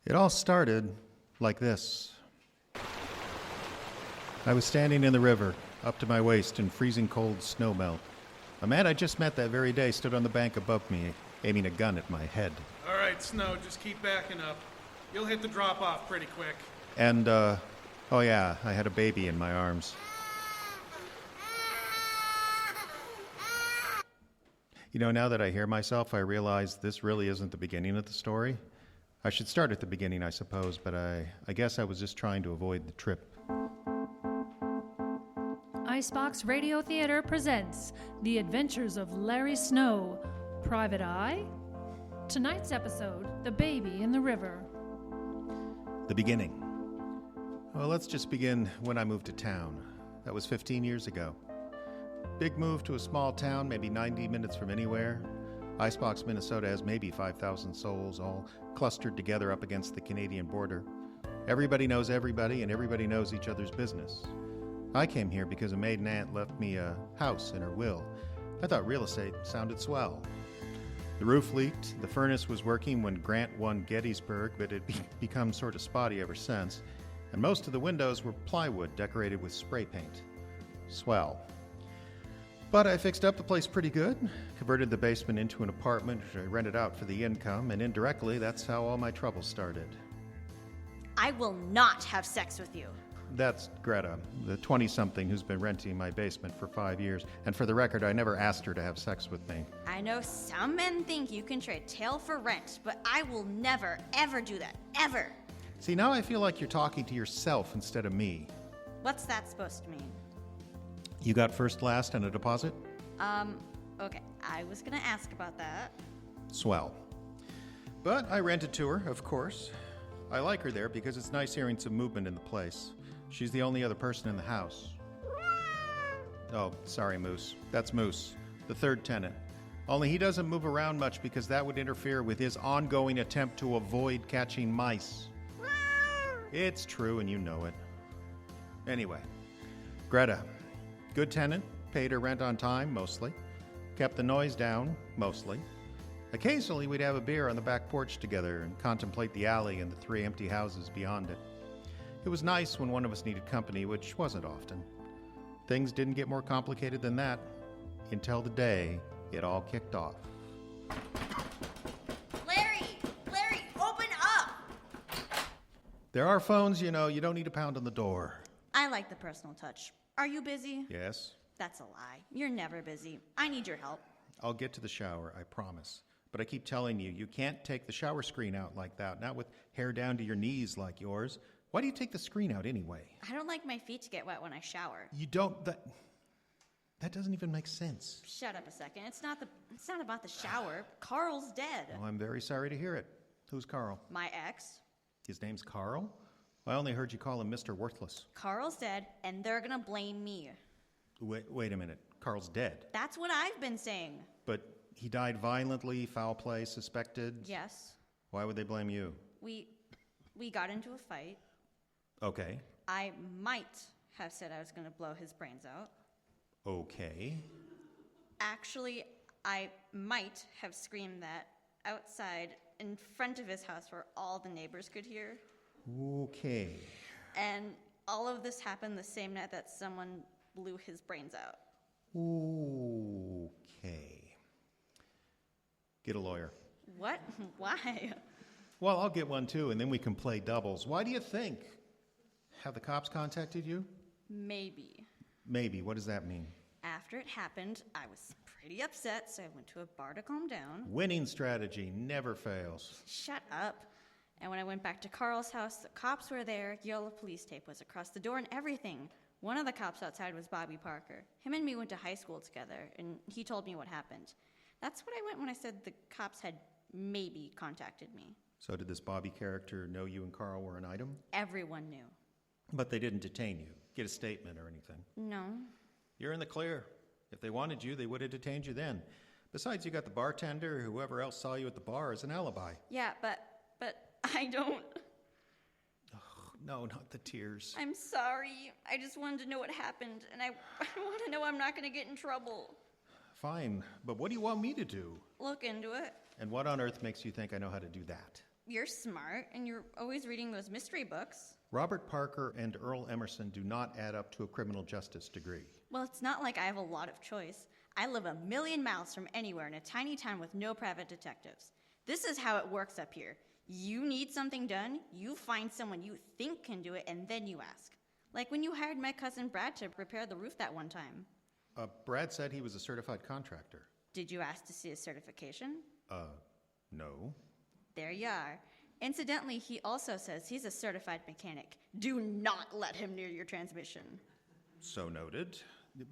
It all started like this. I was standing in the river, up to my waist in freezing cold snowmelt. A man I just met that very day stood on the bank above me, aiming a gun at my head. All right, Snow, just keep backing up. You'll hit the drop-off pretty quick. And, oh yeah, I had a baby in my arms. You know, now that I hear myself, I realize this really isn't the beginning of the story. I should start at the beginning, I suppose, but I guess I was just trying to avoid the trip. Icebox Radio Theater presents The Adventures of Larry Snow, Private Eye. Tonight's episode, The Baby in the River. The beginning. Well, let's just begin when I moved to town. That was 15 years ago. Big move to a small town, maybe 90 minutes from anywhere. Icebox, Minnesota has maybe 5,000 souls, all clustered together up against the Canadian border. Everybody knows everybody, and everybody knows each other's business. I came here because a maiden aunt left me a house in her will. I thought real estate sounded swell. The roof leaked, the furnace was working when Grant won Gettysburg, but it had become sort of spotty ever since, and most of the windows were plywood decorated with spray paint. Swell. But I fixed up the place pretty good, converted the basement into an apartment, which I rented out for the income, and indirectly, that's how all my troubles started. I will not have sex with you. That's Greta, the 20-something who's been renting my basement for 5 years. And for the record, I never asked her to have sex with me. I know some men think you can trade tail for rent, but I will never, ever do that. Ever. See, now I feel like you're talking to yourself instead of me. What's that supposed to mean? You got first, last, and a deposit? Okay. I was gonna ask about that. Swell. But I rented to her, of course. I like her there because it's nice hearing some movement in the place. She's the only other person in the house. Oh, sorry, Moose. That's Moose, the third tenant. Only he doesn't move around much because that would interfere with his ongoing attempt to avoid catching mice. It's true, and you know it. Anyway, Greta. Good tenant, paid her rent on time, mostly. Kept the noise down, mostly. Occasionally, we'd have a beer on the back porch together and contemplate the alley and the 3 empty houses beyond it. It was nice when one of us needed company, which wasn't often. Things didn't get more complicated than that, until the day it all kicked off. Larry, open up! There are phones, you know, you don't need to pound on the door. I like the personal touch. Are you busy? Yes? That's a lie. You're never busy. I need your help. I'll get to the shower, I promise. But I keep telling you, you can't take the shower screen out like that, not with hair down to your knees like yours. Why do you take the screen out anyway? I don't like my feet to get wet when I shower. You don't, that doesn't even make sense. Shut up a second. It's not about the shower. Carl's dead. Oh, I'm very sorry to hear it. Who's Carl? My ex. His name's Carl? I only heard you call him Mr. Worthless. Carl's dead, and they're gonna blame me. Wait a minute. Carl's dead. That's what I've been saying. But he died violently, foul play, suspected? Yes. Why would they blame you? We got into a fight. Okay. I might have said I was gonna blow his brains out. Okay. Actually, I might have screamed that outside in front of his house where all the neighbors could hear. Okay. And all of this happened the same night that someone blew his brains out. Okay. Get a lawyer. What? Why? Well, I'll get one too, and then we can play doubles. Why do you think? Have the cops contacted you? Maybe. Maybe. What does that mean? After it happened, I was pretty upset, so I went to a bar to calm down. Winning strategy never fails. Shut up. And when I went back to Carl's house, the cops were there, yellow police tape was across the door and everything. One of the cops outside was Bobby Parker. Him and me went to high school together, and he told me what happened. That's what I meant when I said the cops had maybe contacted me. So did this Bobby character know you and Carl were an item? Everyone knew. But they didn't detain you, get a statement or anything? No. You're in the clear. If they wanted you, they would have detained you then. Besides, you got the bartender or whoever else saw you at the bar as an alibi. Yeah, but I don't. Oh, no, not the tears. I'm sorry. I just wanted to know what happened, and I want to know I'm not going to get in trouble. Fine, but what do you want me to do? Look into it. And what on earth makes you think I know how to do that? You're smart, and you're always reading those mystery books. Robert Parker and Earl Emerson do not add up to a criminal justice degree. Well, it's not like I have a lot of choice. I live a million miles from anywhere in a tiny town with no private detectives. This is how it works up here. You need something done, you find someone you think can do it, and then you ask. Like when you hired my cousin Brad to repair the roof that one time. Brad said he was a certified contractor. Did you ask to see his certification? No. There you are. Incidentally, he also says he's a certified mechanic. Do not let him near your transmission. So noted.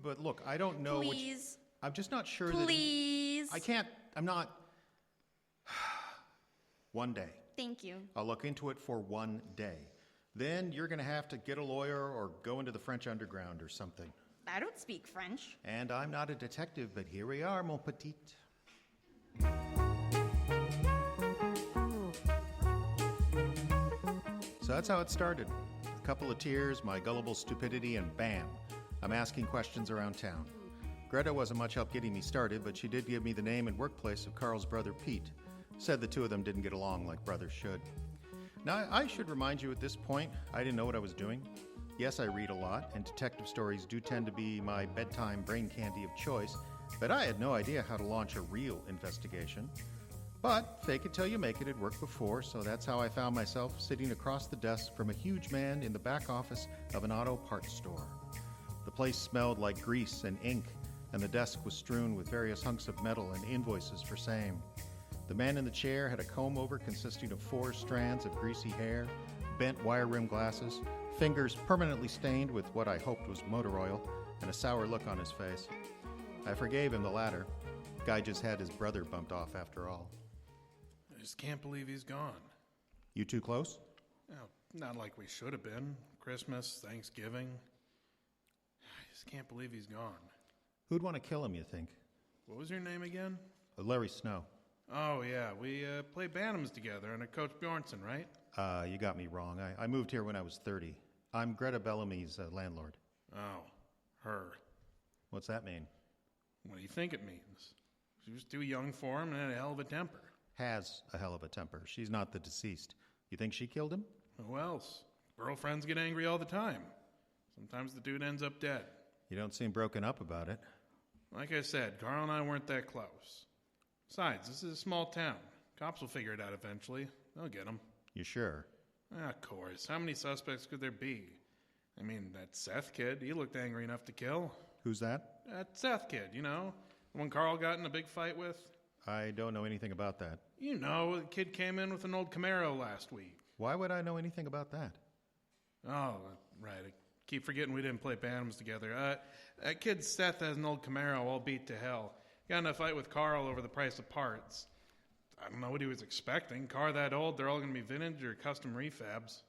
But look, I don't know Please. I'm just not sure Please. I can't. I'm not. One day. Thank you. I'll look into it for one day. Then you're going to have to get a lawyer or go into the French underground or something. I don't speak French. And I'm not a detective, but here we are, mon petit. So that's how it started. A couple of tears, my gullible stupidity, and bam, I'm asking questions around town. Greta wasn't much help getting me started, but she did give me the name and workplace of Carl's brother Pete. Said the two of them didn't get along like brothers should. Now, I should remind you at this point, I didn't know what I was doing. Yes, I read a lot, and detective stories do tend to be my bedtime brain candy of choice, but I had no idea how to launch a real investigation. But fake it till you make it had worked before, so that's how I found myself sitting across the desk from a huge man in the back office of an auto parts store. The place smelled like grease and ink, and the desk was strewn with various hunks of metal and invoices for same. The man in the chair had a comb-over consisting of 4 strands of greasy hair, bent wire-rimmed glasses, fingers permanently stained with what I hoped was motor oil, and a sour look on his face. I forgave him the latter. Guy just had his brother bumped off after all. I just can't believe he's gone. You too close? Oh, not like we should have been. Christmas, Thanksgiving. I just can't believe he's gone. Who'd want to kill him, you think? What was your name again? Larry Snow. Oh, yeah, we played Bantams together under Coach Bjornson, right? You got me wrong. I moved here when I was 30. I'm Greta Bellamy's landlord. Oh, her. What's that mean? What do you think it means? She was too young for him and had a hell of a temper. Has a hell of a temper. She's not the deceased. You think she killed him? Who else? Girlfriends get angry all the time. Sometimes the dude ends up dead. You don't seem broken up about it. Like I said, Carl and I weren't that close. Besides, this is a small town. Cops will figure it out eventually. They'll get him. You sure? Of course. How many suspects could there be? I mean, that Seth kid, he looked angry enough to kill. Who's that? That Seth kid, you know? The one Carl got in a big fight with. I don't know anything about that. You know, the kid came in with an old Camaro last week. Why would I know anything about that? Oh, right. I keep forgetting we didn't play Bantams together. That kid Seth has an old Camaro all beat to hell. Got in a fight with Carl over the price of parts. I don't know what he was expecting. Car that old, they're all going to be vintage or custom refabs.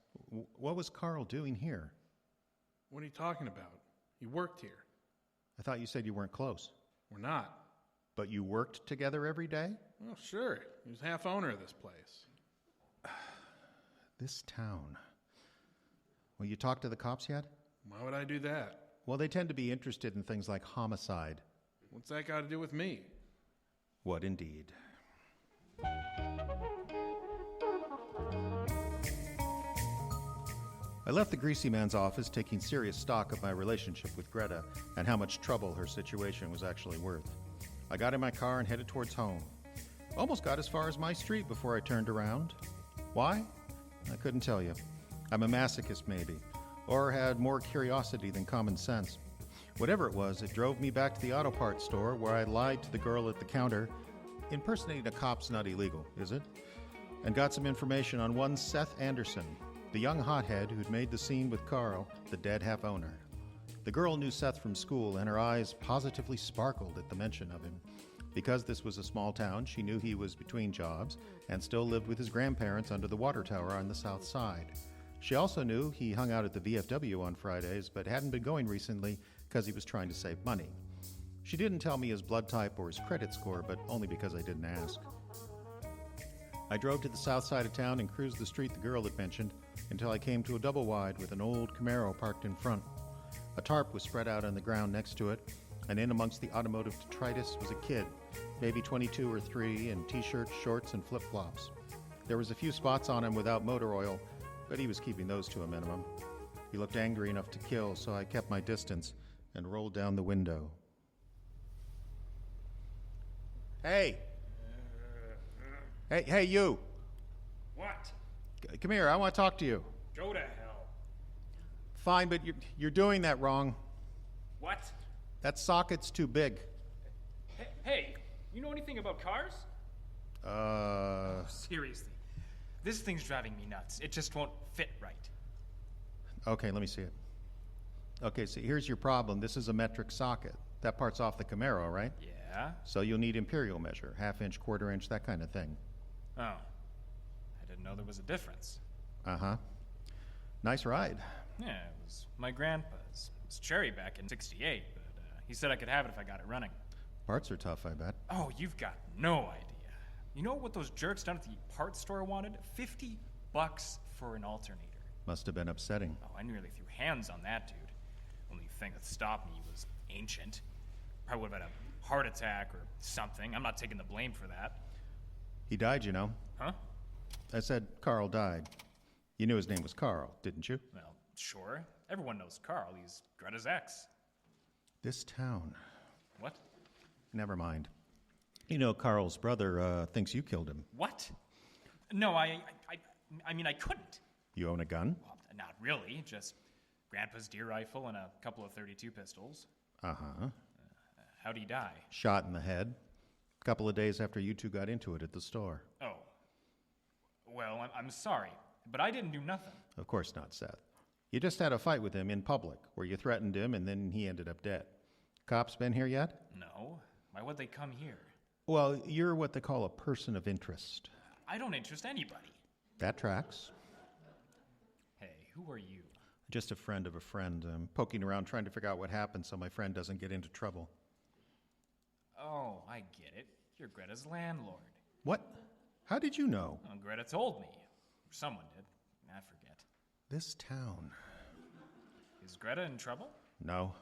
What was Carl doing here? What are you talking about? He worked here. I thought you said you weren't close. We're not. But you worked together every day? Well, sure. He was half owner of this place. This town. Well, you talked to the cops yet? Why would I do that? Well, they tend to be interested in things like homicide. What's that got to do with me? What indeed? I left the greasy man's office taking serious stock of my relationship with Greta and how much trouble her situation was actually worth. I got in my car and headed towards home. Almost got as far as my street before I turned around. Why? I couldn't tell you. I'm a masochist, maybe, or had more curiosity than common sense. Whatever it was, it drove me back to the auto parts store where I lied to the girl at the counter. Impersonating a cop's not illegal, is it? And got some information on one Seth Anderson, the young hothead who'd made the scene with Carl, the dead half-owner. The girl knew Seth from school, and her eyes positively sparkled at the mention of him. Because this was a small town, she knew he was between jobs and still lived with his grandparents under the water tower on the south side. She also knew he hung out at the VFW on Fridays, but hadn't been going recently because he was trying to save money. She didn't tell me his blood type or his credit score, but only because I didn't ask. I drove to the south side of town and cruised the street the girl had mentioned until I came to a double wide with an old Camaro parked in front. A tarp was spread out on the ground next to it, and in amongst the automotive detritus was a kid, maybe 22 or 3, in t-shirts, shorts, and flip-flops. There was a few spots on him without motor oil, but he was keeping those to a minimum. He looked angry enough to kill, so I kept my distance and rolled down the window. Hey! Hey, you! What? Come here, I want to talk to you. Go to hell. Fine, but you're doing that wrong. What? That socket's too big. Hey, you know anything about cars? Seriously. This thing's driving me nuts. It just won't fit right. Okay, let me see it. Okay, so here's your problem. This is a metric socket. That part's off the Camaro, right? Yeah? So you'll need imperial measure, half-inch, quarter-inch, that kind of thing. Oh. I didn't know there was a difference. Uh-huh. Nice ride. Yeah, it was my grandpa's. It was cherry back in '68, but he said I could have it if I got it running. Parts are tough, I bet. Oh, you've got no idea. You know what those jerks down at the parts store wanted? $50 for an alternator. Must have been upsetting. Oh, I nearly threw hands on that dude. Only thing that stopped me was ancient. Probably would have had a heart attack or something. I'm not taking the blame for that. He died, you know. Huh? I said Carl died. You knew his name was Carl, didn't you? Well, sure. Everyone knows Carl. He's Greta's ex. This town. What? Never mind. You know, Carl's brother thinks you killed him. What? No, I mean, I couldn't. You own a gun? Well, not really. Just Grandpa's deer rifle and a couple of .32 pistols. Uh-huh. How'd he die? Shot in the head. A couple of days after you two got into it at the store. Oh. Well, I'm sorry, but I didn't do nothing. Of course not, Seth. You just had a fight with him in public, where you threatened him and then he ended up dead. Cops been here yet? No. Why would they come here? Well, you're what they call a person of interest. I don't interest anybody. That tracks. Hey, who are you? Just a friend of a friend. I'm poking around trying to figure out what happened so my friend doesn't get into trouble. Oh, I get it. You're Greta's landlord. What? How did you know? Well, Greta told me. Or someone did. I forget. This town. Is Greta in trouble? No,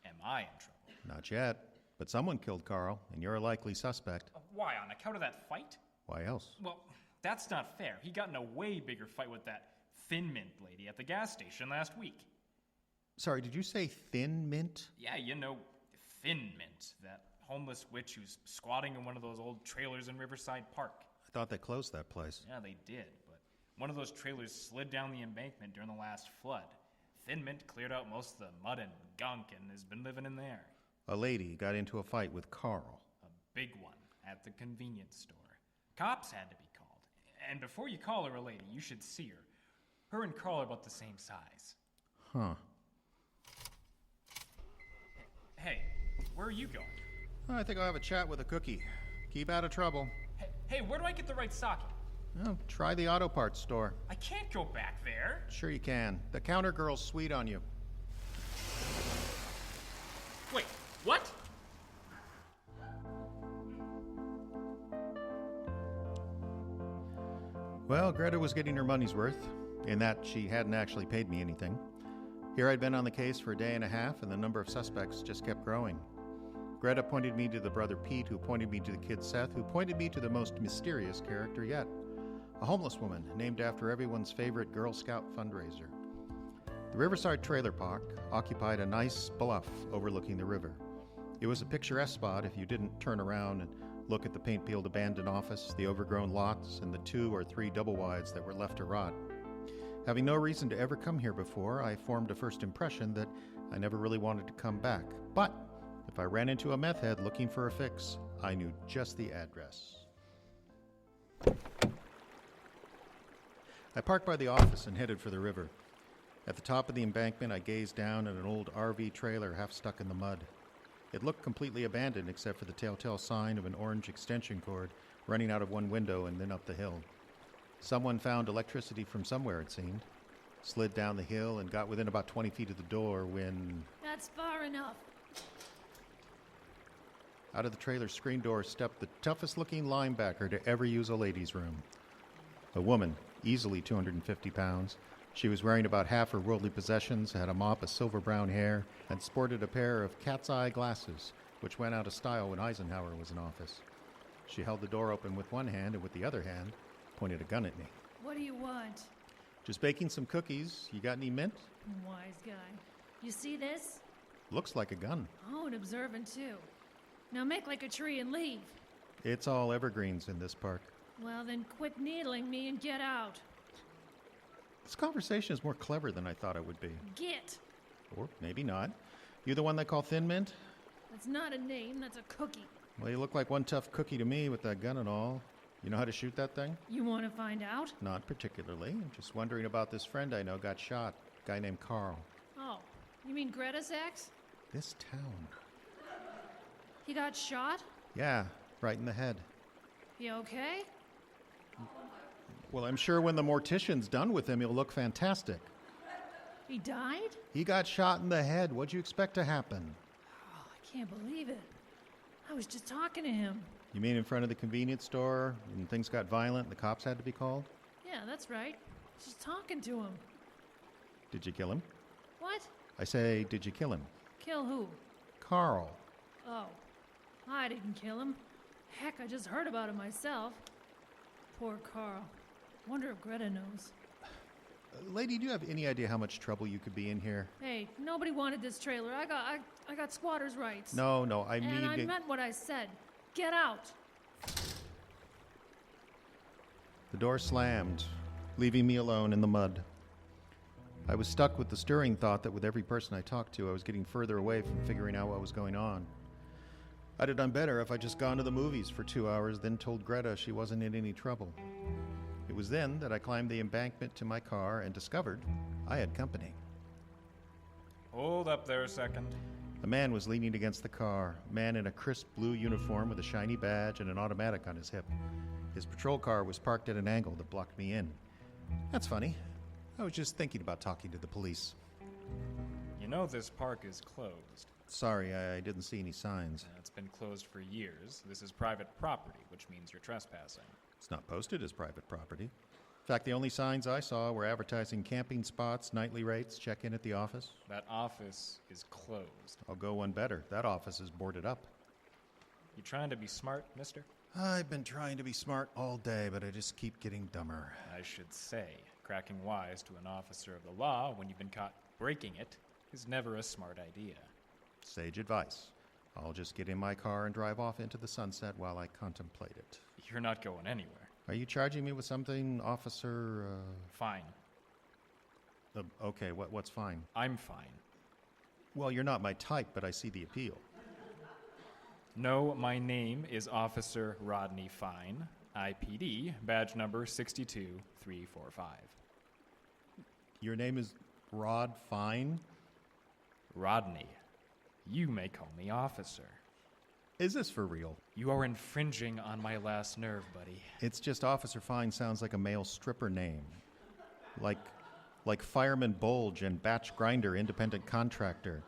Am I in trouble? not yet. But someone killed Carl, and you're a likely suspect. Why, on account of that fight? Why else? Well, that's not fair. He got in a way bigger fight with that Thin Mint lady at the gas station last week. Sorry, did you say thin mint? Yeah, you know, Thin Mint, that homeless witch who's squatting in one of those old trailers in Riverside Park. I thought they closed that place. Yeah, they did, but one of those trailers slid down the embankment during the last flood. Thin Mint cleared out most of the mud and gunk and has been living in there. A lady got into a fight with Carl. A big one at the convenience store. Cops had to be called. And before you call her a lady, you should see her. Her and Carl are about the same size. Huh. Hey, where are you going? I think I'll have a chat with a cookie. Keep out of trouble. Hey, where do I get the right socket? Oh, try the auto parts store. I can't go back there. Sure you can. The counter girl's sweet on you. Wait, what? Well, Greta was getting her money's worth, in that she hadn't actually paid me anything. Here I'd been on the case for a day and a half, and the number of suspects just kept growing. Greta pointed me to the brother Pete, who pointed me to the kid Seth, who pointed me to the most mysterious character yet. A homeless woman named after everyone's favorite Girl Scout fundraiser. The Riverside Trailer Park occupied a nice bluff overlooking the river. It was a picturesque spot if you didn't turn around and look at the paint-peeled abandoned office, the overgrown lots, and the 2 or 3 double-wides that were left to rot. Having no reason to ever come here before, I formed a first impression that I never really wanted to come back. But if I ran into a meth head looking for a fix, I knew just the address. I parked by the office and headed for the river. At the top of the embankment, I gazed down at an old RV trailer half stuck in the mud. It looked completely abandoned except for the telltale sign of an orange extension cord running out of one window and then up the hill. Someone found electricity from somewhere, it seemed, slid down the hill and got within about 20 feet of the door when... That's far enough. Out of the trailer's screen door stepped the toughest-looking linebacker to ever use a ladies' room. A woman, easily 250 pounds. She was wearing about half her worldly possessions, had a mop of silver-brown hair, and sported a pair of cat's-eye glasses, which went out of style when Eisenhower was in office. She held the door open with one hand and with the other hand pointed a gun at me. What do you want? Just baking some cookies. You got any mint? Wise guy. You see this? Looks like a gun. Oh, and observant too. Now make like a tree and leave. It's all evergreens in this park. Well, then quit needling me and get out. This conversation is more clever than I thought it would be. Get! Or maybe not. You the one they call Thin Mint? That's not a name, that's a cookie. Well, you look like one tough cookie to me with that gun and all. You know how to shoot that thing? You want to find out? Not particularly. I'm just wondering about this friend I know got shot. A guy named Carl. Oh, you mean Greta's ex? This town. He got shot? Yeah, right in the head. You okay? Well, I'm sure when the mortician's done with him, he'll look fantastic. He died? He got shot in the head. What'd you expect to happen? Oh, I can't believe it. I was just talking to him. You mean in front of the convenience store and things got violent and the cops had to be called? Yeah, that's right. Just talking to him. Did you kill him? What? I say, did you kill him? Kill who? Carl. Oh, I didn't kill him. Heck, I just heard about it myself. Poor Carl. Wonder if Greta knows. Lady, do you have any idea how much trouble you could be in here? Hey, nobody wanted this trailer. I got squatters' rights. No, I and mean... I meant what I said. Get out. The door slammed, leaving me alone in the mud. I was stuck with the stirring thought that with every person I talked to, I was getting further away from figuring out what was going on. I'd have done better if I'd just gone to the movies for 2 hours, then told Greta she wasn't in any trouble. It was then that I climbed the embankment to my car and discovered I had company. Hold up there a second. A man was leaning against the car, a man in a crisp blue uniform with a shiny badge and an automatic on his hip. His patrol car was parked at an angle that blocked me in. That's funny. I was just thinking about talking to the police. You know this park is closed. Sorry, I didn't see any signs. It's been closed for years. This is private property, which means you're trespassing. It's not posted as private property. In fact, the only signs I saw were advertising camping spots, nightly rates, check in at the office. That office is closed. I'll go one better. That office is boarded up. You trying to be smart, mister? I've been trying to be smart all day, but I just keep getting dumber. I should say, cracking wise to an officer of the law when you've been caught breaking it is never a smart idea. Sage advice. I'll just get in my car and drive off into the sunset while I contemplate it. You're not going anywhere. Are you charging me with something, officer? Fine. Okay, what's fine? I'm fine. Well, you're not my type, but I see the appeal. No, my name is Officer Rodney Fine, IPD, badge number 62345. Your name is Rod Fine? Rodney. You may call me Officer. Is this for real? You are infringing on my last nerve, buddy. It's just Officer Fine sounds like a male stripper name. Like Fireman Bulge and Batch Grinder Independent Contractor.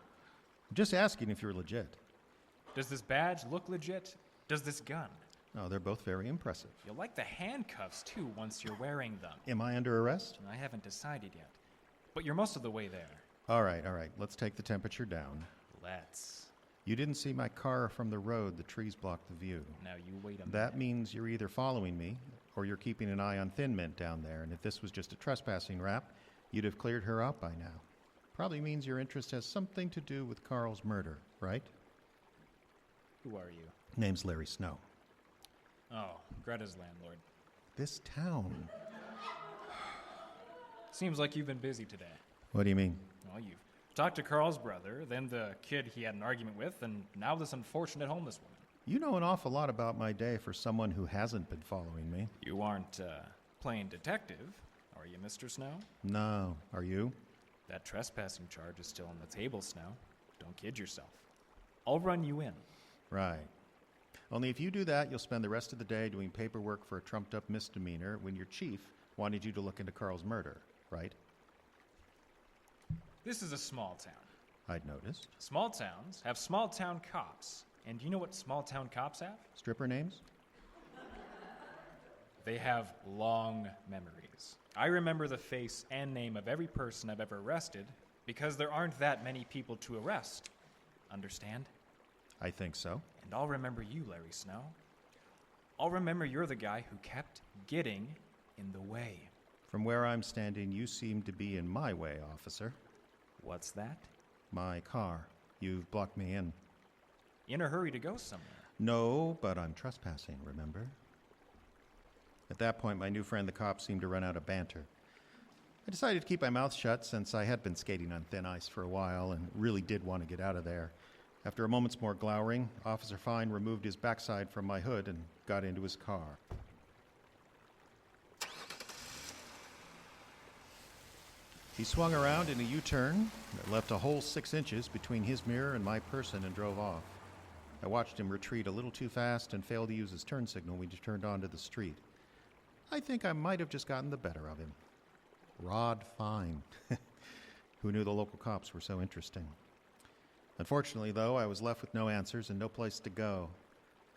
I'm just asking if you're legit. Does this badge look legit? Does this gun? Oh, they're both very impressive. You'll like the handcuffs, too, once you're wearing them. Am I under arrest? I haven't decided yet. But you're most of the way there. All right. Let's take the temperature down. Let's. You didn't see my car from the road. The trees blocked the view. Now you wait a minute. That means you're either following me or you're keeping an eye on Thin Mint down there. And if this was just a trespassing rap, you'd have cleared her out by now. Probably means your interest has something to do with Carl's murder, right? Who are you? Name's Larry Snow. Oh, Greta's landlord. This town. Seems like you've been busy today. What do you mean? Well, you've talked to Carl's brother, then the kid he had an argument with, and now this unfortunate homeless woman. You know an awful lot about my day for someone who hasn't been following me. You aren't playing detective, are you, Mr. Snow? No. Are you? That trespassing charge is still on the table, Snow. Don't kid yourself. I'll run you in. Right. Only if you do that, you'll spend the rest of the day doing paperwork for a trumped-up misdemeanor when your chief wanted you to look into Carl's murder, right? This is a small town. I'd noticed. Small towns have small town cops. And do you know what small town cops have? Stripper names? They have long memories. I remember the face and name of every person I've ever arrested because there aren't that many people to arrest. Understand? I think so. And I'll remember you, Larry Snow. I'll remember you're the guy who kept getting in the way. From where I'm standing, you seem to be in my way, officer. What's that? My car. You've blocked me in. In a hurry to go somewhere? No, but I'm trespassing, remember? At that point, my new friend the cop seemed to run out of banter. I decided to keep my mouth shut since I had been skating on thin ice for a while and really did want to get out of there. After a moment's more glowering, Officer Fine removed his backside from my hood and got into his car. He swung around in a U-turn that left a whole 6 inches between his mirror and my person and drove off. I watched him retreat a little too fast and fail to use his turn signal when he turned onto the street. I think I might have just gotten the better of him. Rod Fine. Who knew the local cops were so interesting? Unfortunately, though, I was left with no answers and no place to go.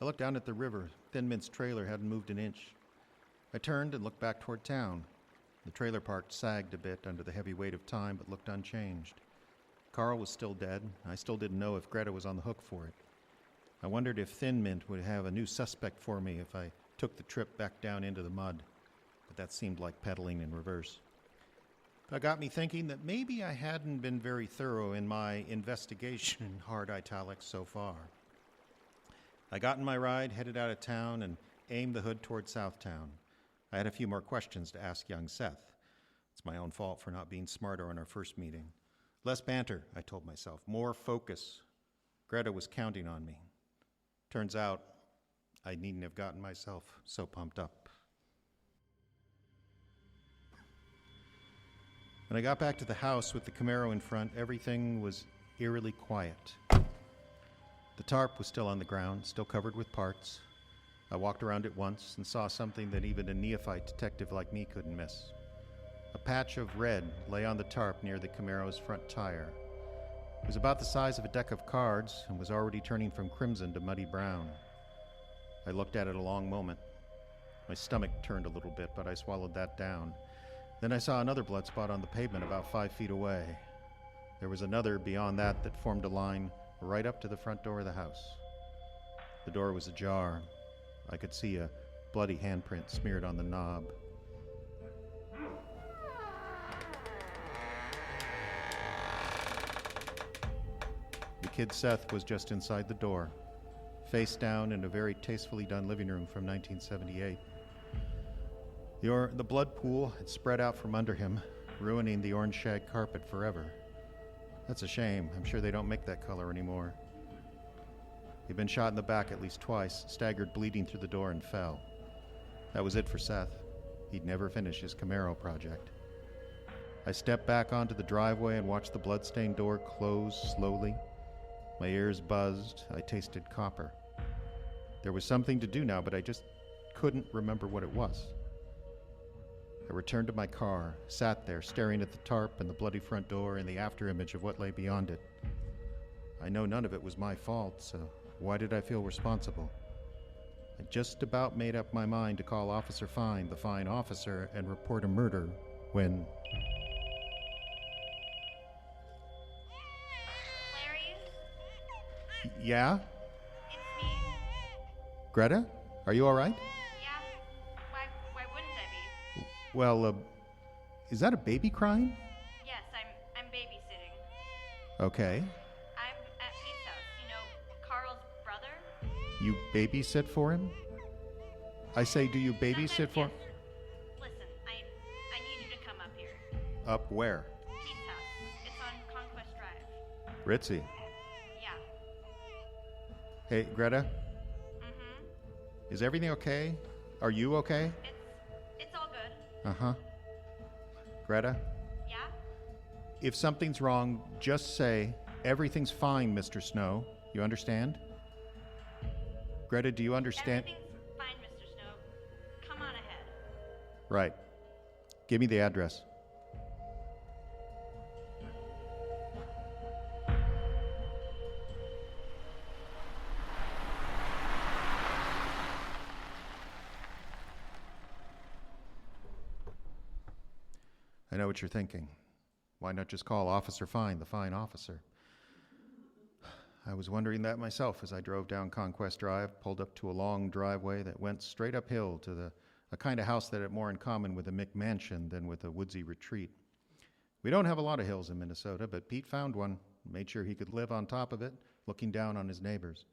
I looked down at the river. Thin Mint's trailer hadn't moved an inch. I turned and looked back toward town. The trailer park sagged a bit under the heavy weight of time, but looked unchanged. Carl was still dead. I still didn't know if Greta was on the hook for it. I wondered if Thin Mint would have a new suspect for me if I took the trip back down into the mud, but that seemed like pedaling in reverse. That got me thinking that maybe I hadn't been very thorough in my investigation, in hard italics, so far. I got in my ride, headed out of town, and aimed the hood toward Southtown. I had a few more questions to ask young Seth. It's my own fault for not being smarter on our first meeting. Less banter, I told myself. More focus. Greta was counting on me. Turns out, I needn't have gotten myself so pumped up. When I got back to the house with the Camaro in front, everything was eerily quiet. The tarp was still on the ground, still covered with parts. I walked around it once and saw something that even a neophyte detective like me couldn't miss. A patch of red lay on the tarp near the Camaro's front tire. It was about the size of a deck of cards and was already turning from crimson to muddy brown. I looked at it a long moment. My stomach turned a little bit, but I swallowed that down. Then I saw another blood spot on the pavement about 5 feet away. There was another beyond that that formed a line right up to the front door of the house. The door was ajar. I could see a bloody handprint smeared on the knob. The kid Seth was just inside the door, face down in a very tastefully done living room from 1978. The blood pool had spread out from under him, ruining the orange shag carpet forever. That's a shame. I'm sure they don't make that color anymore. He'd been shot in the back at least twice, staggered bleeding through the door, and fell. That was it for Seth. He'd never finish his Camaro project. I stepped back onto the driveway and watched the bloodstained door close slowly. My ears buzzed. I tasted copper. There was something to do now, but I just couldn't remember what it was. I returned to my car, sat there staring at the tarp and the bloody front door and the afterimage of what lay beyond it. I know none of it was my fault, so why did I feel responsible? I just about made up my mind to call Officer Fine, the fine officer, and report a murder when... Larry? Yeah? It's me. Greta? Are you all right? Yeah. Why wouldn't I be? Well, is that a baby crying? Yes, I'm babysitting. Okay. I'm at Pete's house. You know, Carl's brother? You babysit for him? I say, do you babysit for... Yes. Listen, I need you to come up here. Up where? Pete's house. It's on Conquest Drive. Ritzy. Yeah. Hey, Greta? Mm-hmm. Is everything okay? Are you okay? It's all good. Uh-huh. Greta? Yeah? If something's wrong, just say, everything's fine, Mr. Snow. You understand? Greta, do you understand? Everything's fine, Mr. Snow. Come on ahead. Right. Give me the address. I know what you're thinking. Why not just call Officer Fine, the fine officer? I was wondering that myself as I drove down Conquest Drive, pulled up to a long driveway that went straight uphill to a a kind of house that had more in common with a McMansion than with a woodsy retreat. We don't have a lot of hills in Minnesota, but Pete found one, made sure he could live on top of it, looking down on his neighbors.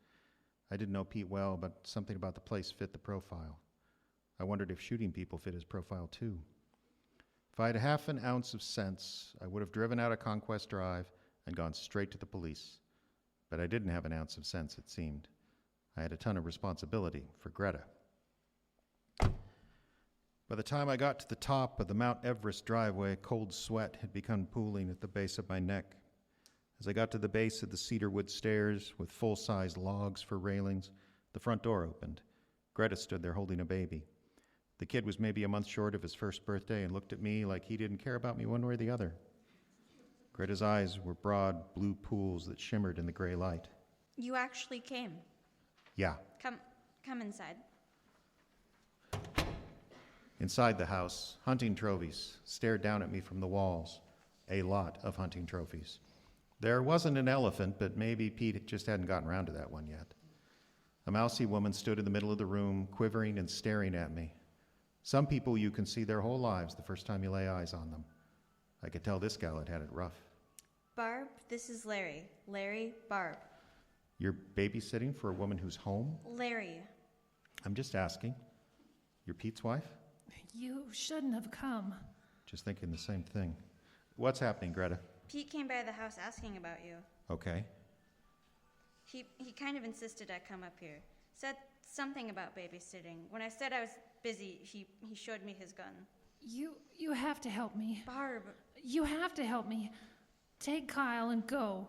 I didn't know Pete well, but something about the place fit the profile. I wondered if shooting people fit his profile too. If I had half an ounce of sense, I would have driven out of Conquest Drive and gone straight to the police. But I didn't have an ounce of sense, it seemed. I had a ton of responsibility for Greta. By the time I got to the top of the Mount Everest driveway, cold sweat had begun pooling at the base of my neck. As I got to the base of the cedarwood stairs with full-size logs for railings, the front door opened. Greta stood there holding a baby. The kid was maybe a month short of his first birthday and looked at me like he didn't care about me one way or the other. Greta's eyes were broad blue pools that shimmered in the gray light. You actually came. Yeah. Come inside. Inside the house, hunting trophies stared down at me from the walls. A lot of hunting trophies. There wasn't an elephant, but maybe Pete just hadn't gotten around to that one yet. A mousy woman stood in the middle of the room, quivering and staring at me. Some people you can see their whole lives the first time you lay eyes on them. I could tell this gal had had it rough. Barb, this is Larry. Larry, Barb. You're babysitting for a woman who's home? Larry. I'm just asking. You're Pete's wife? You shouldn't have come. Just thinking the same thing. What's happening, Greta? Pete came by the house asking about you. Okay. He kind of insisted I come up here. Said something about babysitting. When I said I was busy, he showed me his gun. You have to help me. Barb. You have to help me. Take Kyle and go.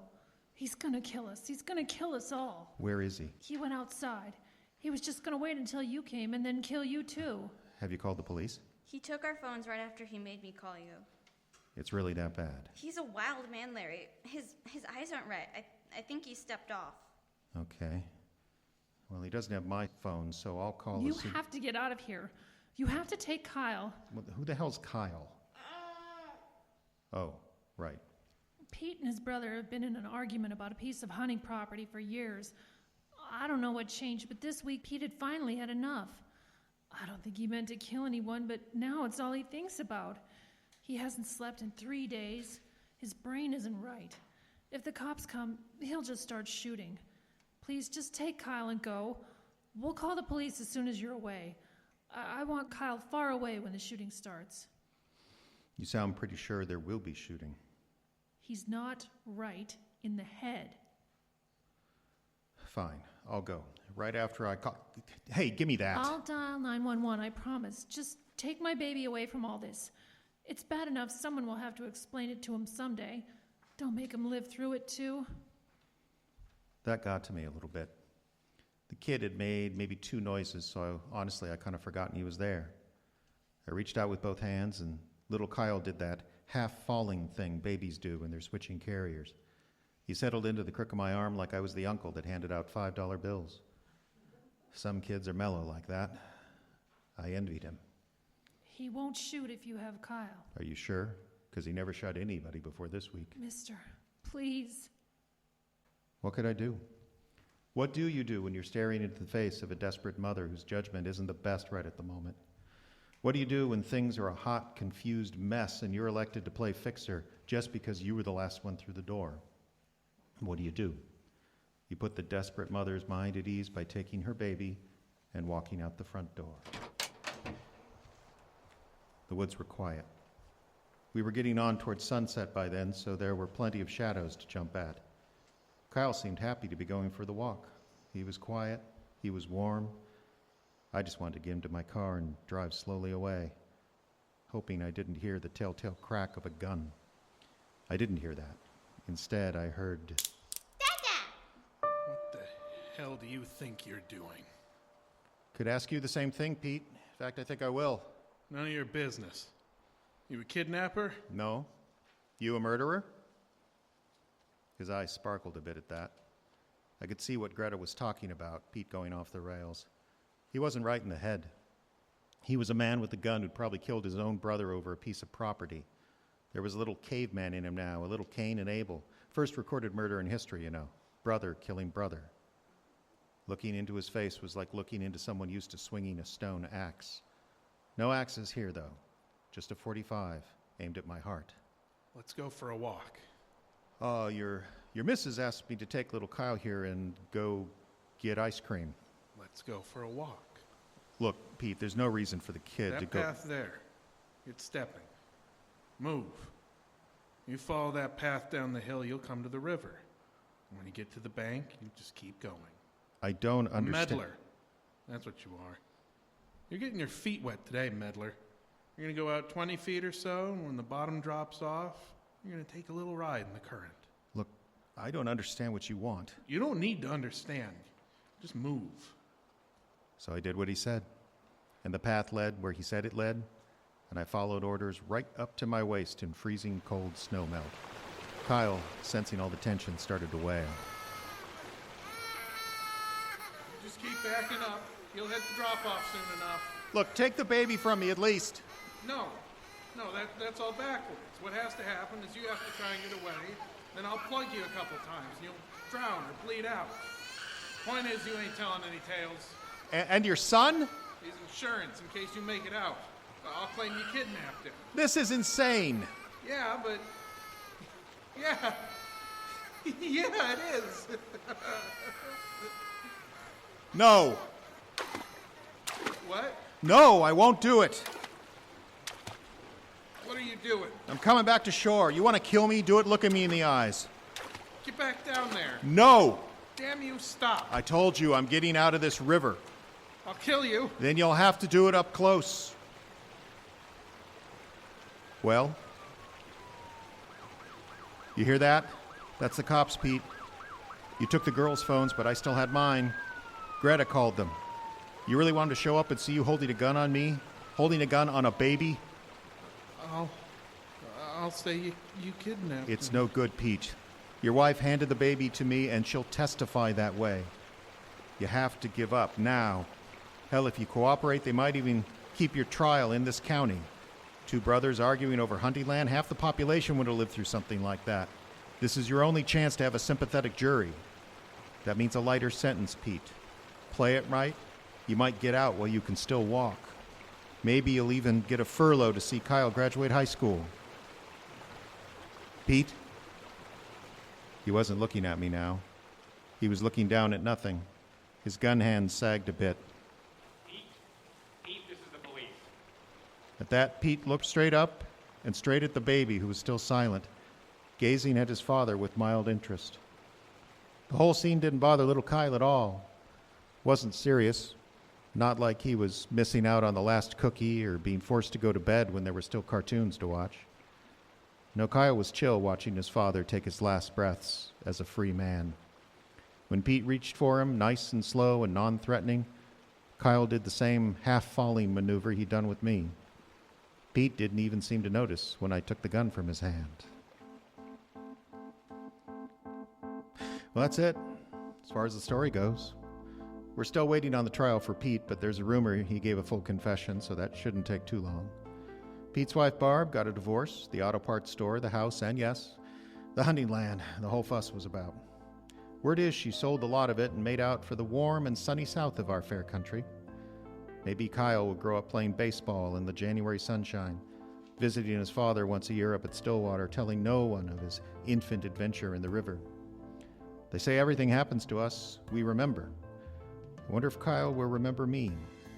He's gonna kill us. He's gonna kill us all. Where is he? He went outside. He was just gonna wait until you came and then kill you too. Have you called the police? He took our phones right after he made me call you. It's really that bad. He's a wild man, Larry. His eyes aren't right. I think he stepped off. Okay. Well, he doesn't have my phone, so I'll call You the... have to get out of here. You have to take Kyle. Who the hell's Kyle? Oh, right. Pete and his brother have been in an argument about a piece of hunting property for years. I don't know what changed, but this week Pete had finally had enough. I don't think he meant to kill anyone, but now it's all he thinks about. He hasn't slept in 3 days. His brain isn't right. If the cops come, he'll just start shooting. Please, just take Kyle and go. We'll call the police as soon as you're away. I want Kyle far away when the shooting starts. You sound pretty sure there will be shooting. He's not right in the head. Fine, I'll go. Right after I call... Hey, give me that. I'll dial 911, I promise. Just take my baby away from all this. It's bad enough someone will have to explain it to him someday. Don't make him live through it, too. That got to me a little bit. The kid had made maybe 2 noises, so honestly, I kind of forgotten he was there. I reached out with both hands, and little Kyle did that half-falling thing babies do when they're switching carriers. He settled into the crook of my arm like I was the uncle that handed out $5 bills. Some kids are mellow like that. I envied him. He won't shoot if you have Kyle. Are you sure? Because he never shot anybody before this week. Mister, please. What could I do? What do you do when you're staring into the face of a desperate mother whose judgment isn't the best right at the moment? What do you do when things are a hot, confused mess and you're elected to play fixer just because you were the last one through the door? What do? You put the desperate mother's mind at ease by taking her baby and walking out the front door. The woods were quiet. We were getting on towards sunset by then, so there were plenty of shadows to jump at. Kyle seemed happy to be going for the walk. He was quiet. He was warm. I just wanted to get him to my car and drive slowly away, hoping I didn't hear the telltale crack of a gun. I didn't hear that. Instead, I heard... What the hell do you think you're doing? Could ask you the same thing, Pete. In fact, I think I will. None of your business. You a kidnapper? No? You a murderer? His eyes sparkled a bit at that. I could see what Greta was talking about, Pete going off the rails. He wasn't right in the head. He was a man with a gun who'd probably killed his own brother over a piece of property. There was a little caveman in him now, a little Cain and Abel. First recorded murder in history, you know. Brother killing brother. Looking into his face was like looking into someone used to swinging a stone axe. No axes here, though. Just a .45 aimed at my heart. Let's go for a walk. Oh, your missus asked me to take little Kyle here and go get ice cream. Let's go for a walk. Look, Pete, there's no reason for the kid to go... That path there. It's stepping. Move. You follow that path down the hill, you'll come to the river. And when you get to the bank, you just keep going. I don't understand... Meddler. That's what you are. You're getting your feet wet today, meddler. You're going to go out 20 feet or so, and when the bottom drops off, you're going to take a little ride in the current. Look, I don't understand what you want. You don't need to understand. Just move. So I did what he said. And the path led where he said it led, and I followed orders right up to my waist in freezing cold snow melt. Kyle, sensing all the tension, started to wail. Just keep backing up. You'll hit the drop-off soon enough. Look, take the baby from me at least. No, that's all backwards. What has to happen is you have to try and get away, then I'll plug you a couple times, and you'll drown or bleed out. Point is, you ain't telling any tales. And your son? He's insurance in case you make it out. I'll claim you kidnapped him. This is insane. Yeah, but... Yeah. Yeah, it is. No. What? No, I won't do it. What are you doing? I'm coming back to shore. You want to kill me? Do it. Look at me in the eyes. Get back down there. No. Damn you, stop. I told you I'm getting out of this river. I'll kill you. Then you'll have to do it up close. Well? You hear that? That's the cops, Pete. You took the girls' phones, but I still had mine. Greta called them. You really wanted to show up and see you holding a gun on me? Holding a gun on a baby? I'll say you kidnapped It's him. no good, Pete. Your wife handed the baby to me, and she'll testify that way. You have to give up now. Hell, if you cooperate, they might even keep your trial in this county. Two brothers arguing over hunting land, half the population would have lived through something like that. This is your only chance to have a sympathetic jury. That means a lighter sentence, Pete. Play it right, you might get out while you can still walk. Maybe you'll even get a furlough to see Kyle graduate high school. Pete? He wasn't looking at me now. He was looking down at nothing. His gun hand sagged a bit. Pete, this is the police. At that, Pete looked straight up and straight at the baby, who was still silent, gazing at his father with mild interest. The whole scene didn't bother little Kyle at all. Wasn't serious. Not like he was missing out on the last cookie or being forced to go to bed when there were still cartoons to watch. No, Kyle was chill watching his father take his last breaths as a free man. When Pete reached for him, nice and slow and non-threatening, Kyle did the same half-falling maneuver he'd done with me. Pete didn't even seem to notice when I took the gun from his hand. Well, that's it, as far as the story goes. We're still waiting on the trial for Pete, but there's a rumor he gave a full confession, so that shouldn't take too long. Pete's wife, Barb, got a divorce, the auto parts store, the house, and yes, the hunting land the whole fuss was about. Word is she sold a lot of it and made out for the warm and sunny south of our fair country. Maybe Kyle will grow up playing baseball in the January sunshine, visiting his father once a year up at Stillwater, telling no one of his infant adventure in the river. They say everything happens to us, we remember. I wonder if Kyle will remember me,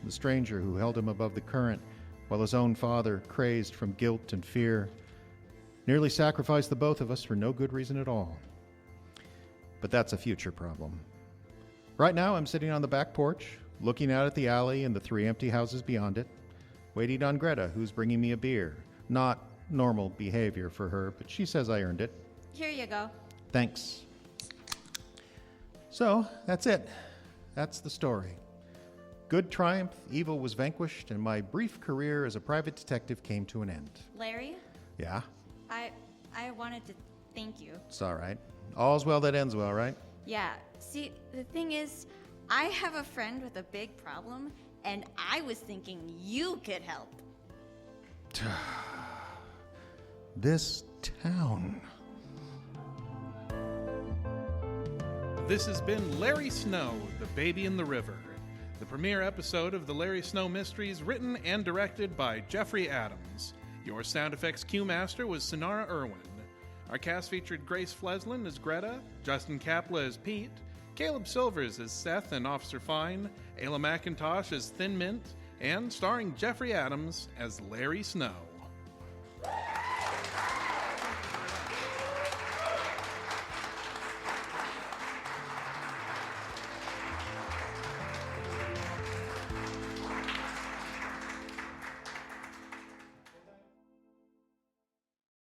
the stranger who held him above the current while his own father, crazed from guilt and fear, nearly sacrificed the both of us for no good reason at all. But that's a future problem. Right now, I'm sitting on the back porch, looking out at the alley and the 3 empty houses beyond it, waiting on Greta, who's bringing me a beer. Not normal behavior for her, but she says I earned it. Here you go. Thanks. So, that's it. That's the story. Good triumphed, evil was vanquished, and my brief career as a private detective came to an end. Larry, Yeah, I wanted to thank you. it's all right. All's well that ends well, right? Yeah, see, the thing is, I have a friend with a big problem, and I was thinking you could help. This town. This has been Larry Snow, The Baby in the River. the premiere episode of the Larry Snow Mysteries, written and directed by Jeffrey Adams. Your sound effects cue master was Senara Erwin. Our cast featured Grace Flesland as Greta, Justin Kapla as Pete, Caleb Silvers as Seth and Officer Fine, Aela Mackintosh as Thin Mint, and starring Jeffrey Adams as Larry Snow.